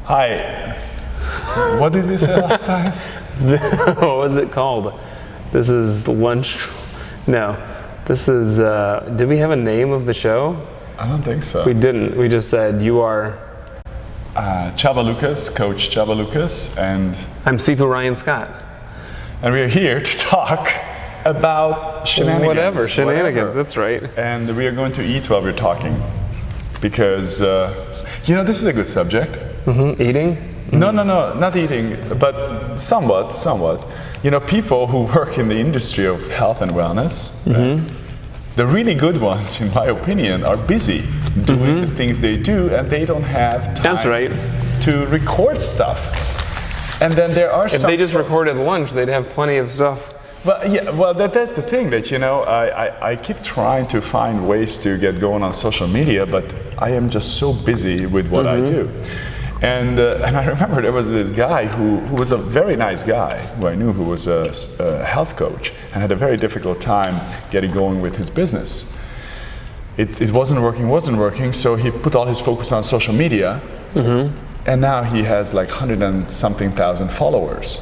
Hi. What did we say last time? What was it called? This is lunch. No. This is, did we have a name of the show? I don't think so. We didn't. We just said you are... Csaba Lucas, Coach Csaba Lucas, and... I'm Sifu Ryan Scott. And we're here to talk about shenanigans. Whatever, shenanigans, that's right. And we are going to eat while we're talking. Because, this is a good subject. Mm-hmm. Eating? Mm-hmm. No, not eating, but somewhat. People who work in the industry of health and wellness, the really good ones, in my opinion, are busy doing the things they do, and they don't have time to record stuff. And then there are If they just recorded lunch, they'd have plenty of stuff. That's the thing that, I keep trying to find ways to get going on social media, but I am just so busy with what I do. And I remember there was this guy who was a very nice guy who I knew, who was a health coach and had a very difficult time getting going with his business. It wasn't working, so he put all his focus on social media, and now he has like 100 and something thousand followers.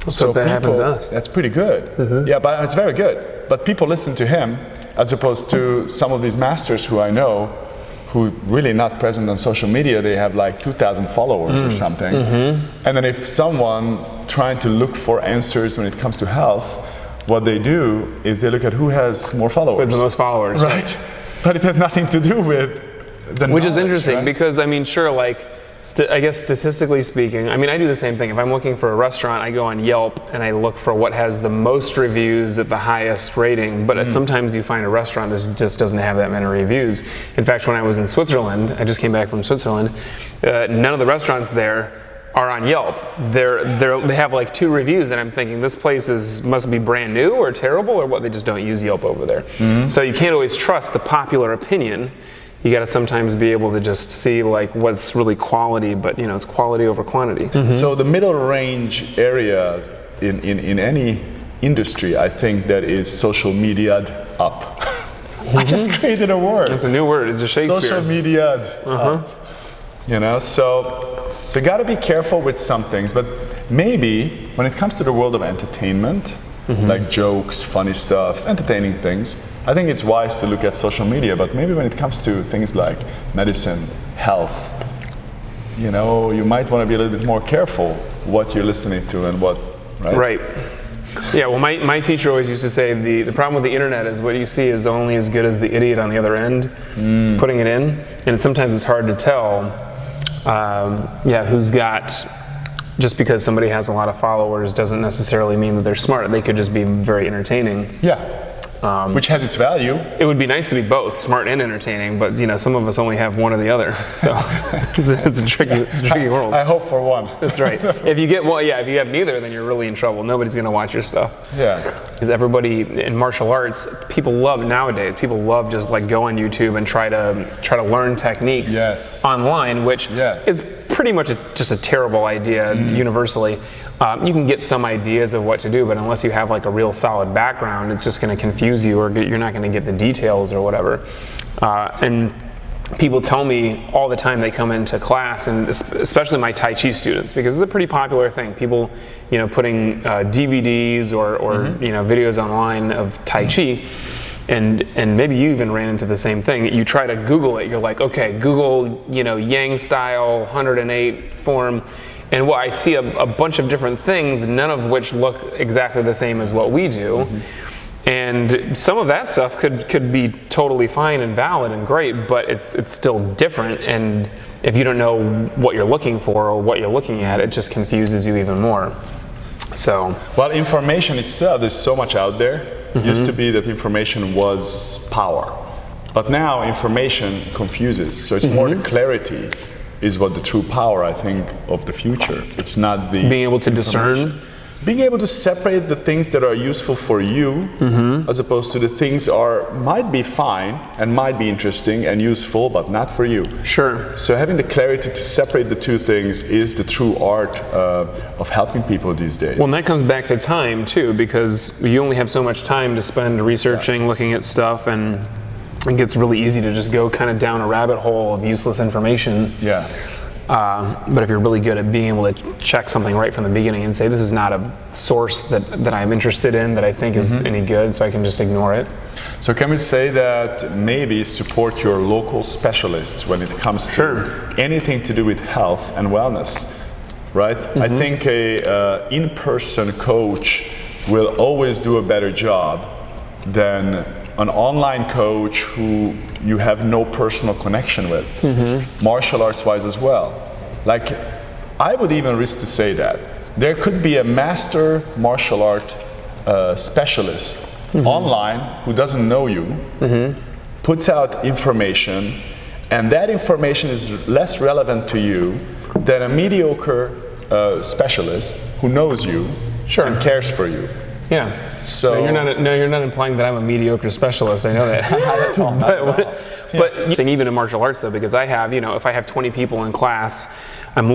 So that happens to us. That's pretty good. Yeah, but it's very good. But people listen to him as opposed to some of these masters who I know who really not present on social media. They have like 2,000 followers or something. And then if someone trying to look for answers when it comes to health, what they do is they look at who has more followers. With the most followers. Right. But it has nothing to do with the Which is interesting, right? because sure, I guess statistically speaking, I do the same thing. If I'm looking for a restaurant, I go on Yelp and I look for what has the most reviews at the highest rating, but sometimes you find a restaurant that just doesn't have that many reviews. In fact, when I was in Switzerland, I just came back from Switzerland, none of the restaurants there are on Yelp. They have like 2 reviews, and I'm thinking this place must be brand new or terrible, or what, they just don't use Yelp over there. So you can't always trust the popular opinion. You got to sometimes be able to just see like what's really quality, but it's quality over quantity. So the middle range area in any industry, I think that is social media'd up. I just created a word. It's a new word. It's a Shakespeare. Social media'd up. So you got to be careful with some things, but maybe when it comes to the world of entertainment, like jokes, funny stuff, entertaining things, I think it's wise to look at social media, but maybe when it comes to things like medicine, health, you might want to be a little bit more careful what you're listening to and what, right? Right. Yeah, well, my teacher always used to say the problem with the internet is what you see is only as good as the idiot on the other end putting it in, and sometimes it's hard to tell who's got... Just because somebody has a lot of followers doesn't necessarily mean that they're smart. They could just be very entertaining. Yeah. Which has its value. It would be nice to be both smart and entertaining, but some of us only have one or the other. So it's a tricky world. I hope for one. That's right. If you get one, if you have neither, then you're really in trouble. Nobody's going to watch your stuff. Yeah. Because everybody in martial arts, people love just like go on YouTube and try to learn techniques online, which is pretty much just a terrible idea universally. You can get some ideas of what to do, but unless you have like a real solid background, it's just going to confuse you, or you're not going to get the details or whatever. And people tell me all the time they come into class, and especially my Tai Chi students, because it's a pretty popular thing. People, putting DVDs or videos online of Tai Chi. And maybe you even ran into the same thing. You try to Google it. You're like, okay, Google, Yang style 108 form. And I see a bunch of different things, none of which look exactly the same as what we do. And some of that stuff could be totally fine and valid and great, but it's still different. And if you don't know what you're looking for or what you're looking at, it just confuses you even more. So, well, information itself, there's so much out there. It used to be that information was power, but now information confuses. So it's more the clarity is what the true power, I think, of the future. It's not the being able to discern, being able to separate the things that are useful for you, as opposed to the things might be fine and might be interesting and useful, but not for you. Sure. So having the clarity to separate the two things is the true art of helping people these days. Well, and that comes back to time too, because you only have so much time to spend researching, looking at stuff, and it gets really easy to just go kind of down a rabbit hole of useless information. Yeah. But if you're really good at being able to check something right from the beginning and say, this is not a source that I'm interested in, that I think is any good, so I can just ignore it. So can we say that maybe support your local specialists when it comes to anything to do with health and wellness, right? I think a in-person coach will always do a better job than an online coach who you have no personal connection with, martial arts wise as well. Like, I would even risk to say that there could be a master martial art specialist online who doesn't know you, puts out information, and that information is less relevant to you than a mediocre specialist who knows you and cares for you. Yeah. So you're not implying that I'm a mediocre specialist. I know that. But even in martial arts though, because I have, if I have 20 people in class, I'm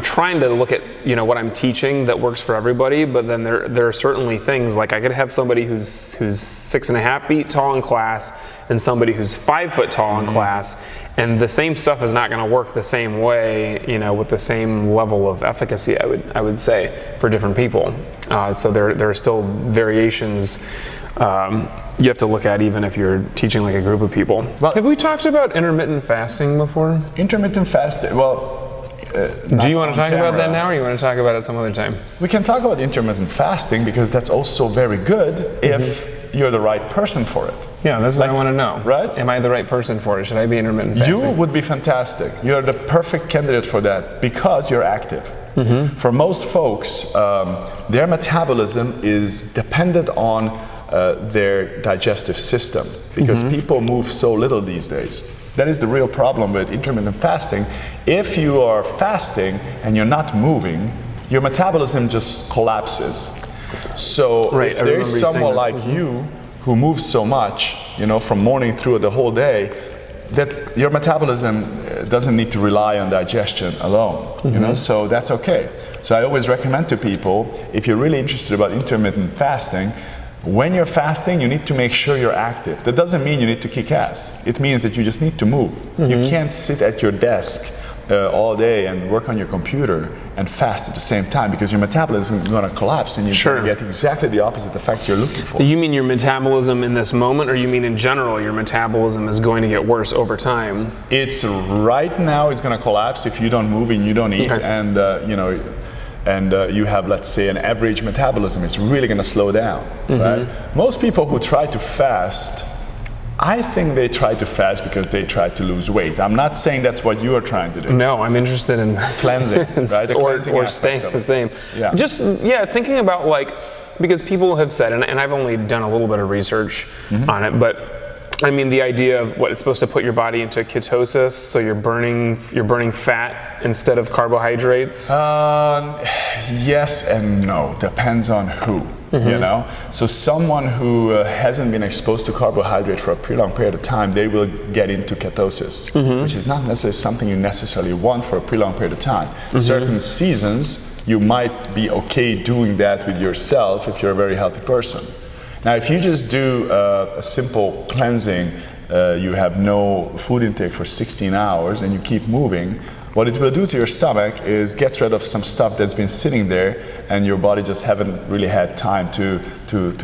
trying to look at, what I'm teaching that works for everybody. But then there are certainly things like I could have somebody who's 6.5 feet tall in class and somebody who's 5 foot tall in class, and the same stuff is not going to work the same way, with the same level of efficacy. I would say for different people. So there are still variations you have to look at even if you're teaching like a group of people. Well, have we talked about intermittent fasting before? Intermittent fasting, do you want to talk about that now, or you want to talk about it some other time? We can talk about intermittent fasting because that's also very good if you're the right person for it. Yeah, that's what I want to know. Right? Am I the right person for it? Should I be intermittent fasting? You would be fantastic. You're the perfect candidate for that because you're active. For most folks, their metabolism is dependent on their digestive system because people move so little these days. That is the real problem with intermittent fasting. If you are fasting and you're not moving, your metabolism just collapses. So if there's someone like you who moves so much, from morning through the whole day, that your metabolism doesn't need to rely on digestion alone, so that's okay. So I always recommend to people, if you're really interested about intermittent fasting, when you're fasting, you need to make sure you're active. That doesn't mean you need to kick ass. It means that you just need to move. You can't sit at your desk all day and work on your computer and fast at the same time because your metabolism is going to collapse and you're going to get exactly the opposite effect you're looking for. You mean your metabolism in this moment, or you mean in general your metabolism is going to get worse over time? It's right now it's going to collapse if you don't move and you don't eat, and you have, let's say, an average metabolism. It's really going to slow down. Right? Most people who try to fast, I think they try to fast because they try to lose weight. I'm not saying that's what you are trying to do. No, I'm interested in cleansing, right? or staying the same. Yeah. Just thinking about because people have said, and I've only done a little bit of research on it, but I mean the idea of what it's supposed to put your body into ketosis, so you're burning fat instead of carbohydrates. Yes and no, depends on who. So someone who hasn't been exposed to carbohydrate for a pretty long period of time, they will get into ketosis, which is not necessarily something you necessarily want for a pretty long period of time. Certain seasons you might be okay doing that with yourself if you're a very healthy person. Now if you just do a simple cleansing, you have no food intake for 16 hours and you keep moving, what it will do to your stomach is gets rid of some stuff that's been sitting there and your body just haven't really had time to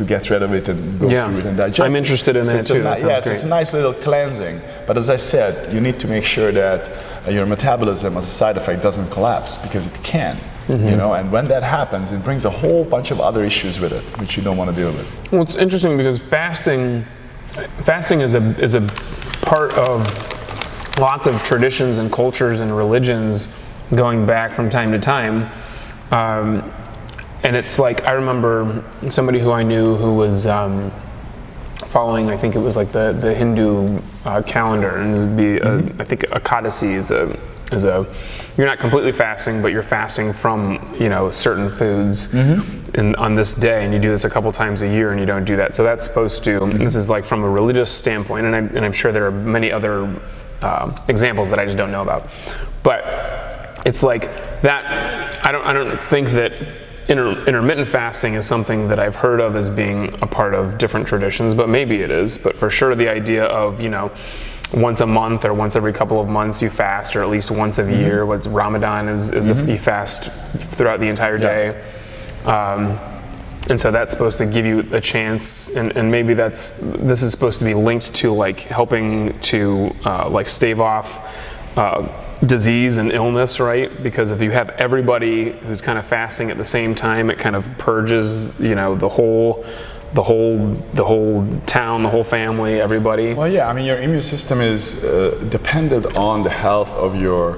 get rid of it and go through it and digest it. I'm interested in that too. Yes, it's a nice little cleansing. But as I said, you need to make sure that your metabolism as a side effect doesn't collapse because it can. And when that happens, it brings a whole bunch of other issues with it, which you don't want to deal with. Well, it's interesting because fasting is a part of lots of traditions and cultures and religions going back from time to time. And it's like, I remember somebody who I knew who was following, I think it was like the Hindu calendar, and it would be, I think Ekadasi is a, you're not completely fasting, but you're fasting from, certain foods on this day, and you do this a couple times a year and you don't do that. So that's supposed to, this is like from a religious standpoint, and I'm sure there are many other examples that I just don't know about. But it's like that, I don't think that intermittent fasting is something that I've heard of as being a part of different traditions, but maybe it is. But for sure, the idea of, you know, once a month or once every couple of months you fast, or at least once a year. What's Ramadan is if you fast throughout the entire day. And so that's supposed to give you a chance, and maybe this is supposed to be linked to like helping to like stave off disease and illness, right? Because if you have everybody who's kind of fasting at the same time, it kind of purges, you know, the whole town, the whole family, everybody. Well, yeah, I mean, your immune system is dependent on the health of your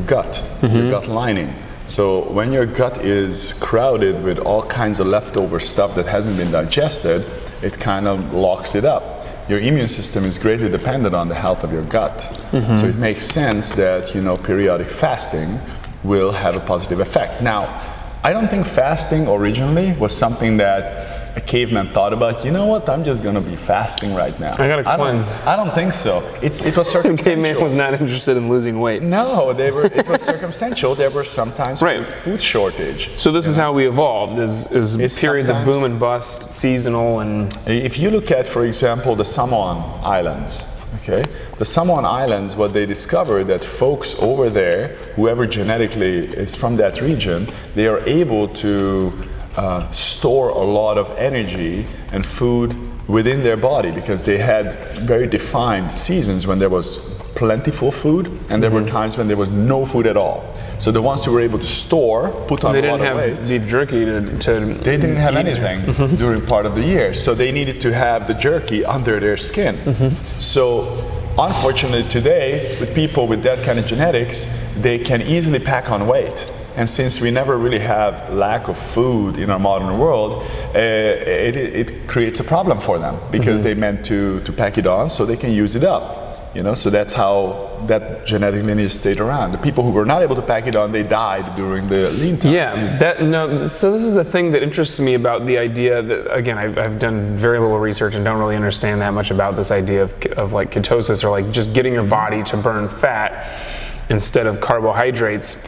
gut, your gut lining. So when your gut is crowded with all kinds of leftover stuff that hasn't been digested, it kind of locks it up. Your immune system is greatly dependent on the health of your gut. So it makes sense that, you know, periodic fasting will have a positive effect. Now, I don't think fasting originally was something that a caveman thought about. You know what? I'm just going to be fasting right now. I got to cleanse. I don't think so. It was circumstantial. The caveman was not interested in losing weight. No, it was circumstantial. There were sometimes food shortage. So this is how we evolved: is periods of boom and bust, seasonal, and. If you look at, for example, the Samoan Islands. Okay, the Samoan Islands, what they discovered that folks over there, whoever genetically is from that region, they are able to store a lot of energy and food within their body, because they had very defined seasons when there was plentiful food, and there were times when there was no food at all. So the ones who were able to store, put on a lot of weight. They didn't have beef jerky to they didn't have anything during part of the year. So they needed to have the jerky under their skin. So unfortunately today, with people with that kind of genetics, they can easily pack on weight. And since we never really have lack of food in our modern world, it creates a problem for them, because they meant to pack it on so they can use it up. You know, so that's how that genetic lineage stayed around. The people who were not able to pack it on, they died during the lean times. Yeah, so this is the thing that interests me about the idea that, again, I've done very little research and don't really understand that much about this idea of like ketosis, or like just getting your body to burn fat instead of carbohydrates.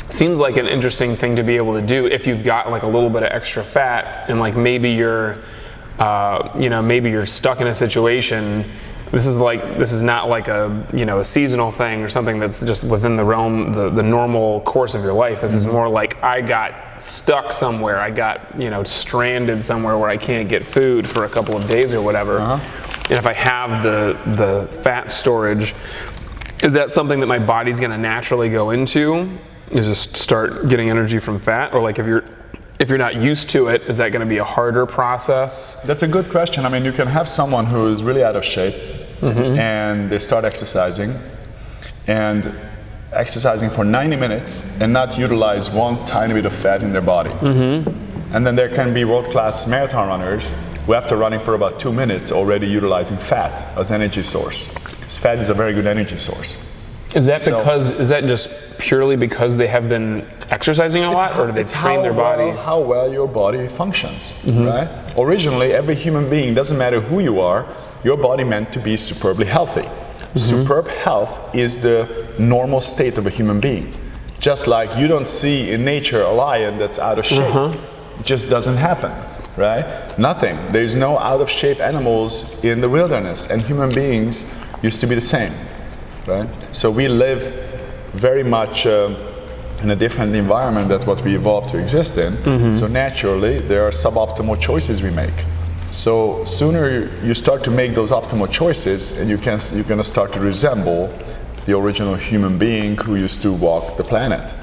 Seems like an interesting thing to be able to do if you've got like a little bit of extra fat, and like maybe you're, maybe you're stuck in a situation. This is not like a seasonal thing or something that's just within the realm, the normal course of your life. This is more like I got stuck somewhere. I got stranded somewhere where I can't get food for a couple of days or whatever. And if I have the fat storage, is that something that my body's going to naturally go into? Is just start getting energy from fat, or like if you're not used to it, is that going to be a harder process? That's a good question. I mean, you can have someone who is really out of shape, and they start exercising for 90 minutes and not utilize one tiny bit of fat in their body. And then there can be world-class marathon runners who, after running for about 2 minutes, already utilizing fat as energy source. Fat is a very good energy source. Is that is that just purely because they have been exercising a lot, or do they train their body? How well your body functions, right? Originally, every human being, doesn't matter who you are, your body meant to be superbly healthy. Superb health is the normal state of a human being. Just like you don't see in nature a lion that's out of shape. It just doesn't happen, right? Nothing. There's no out of shape animals in the wilderness, and human beings used to be the same. Right? So we live very much in a different environment than what we evolved to exist in. So naturally, there are suboptimal choices we make. So sooner you start to make those optimal choices, and you're going to start to resemble the original human being who used to walk the planet.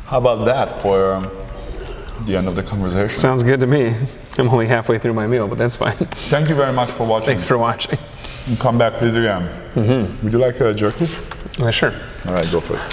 How about that for the end of the conversation? Sounds good to me. I'm only halfway through my meal, but that's fine. Thank you very much for watching. Thanks for watching. And come back please again. Would you like a jerky? Sure. All right, go for it.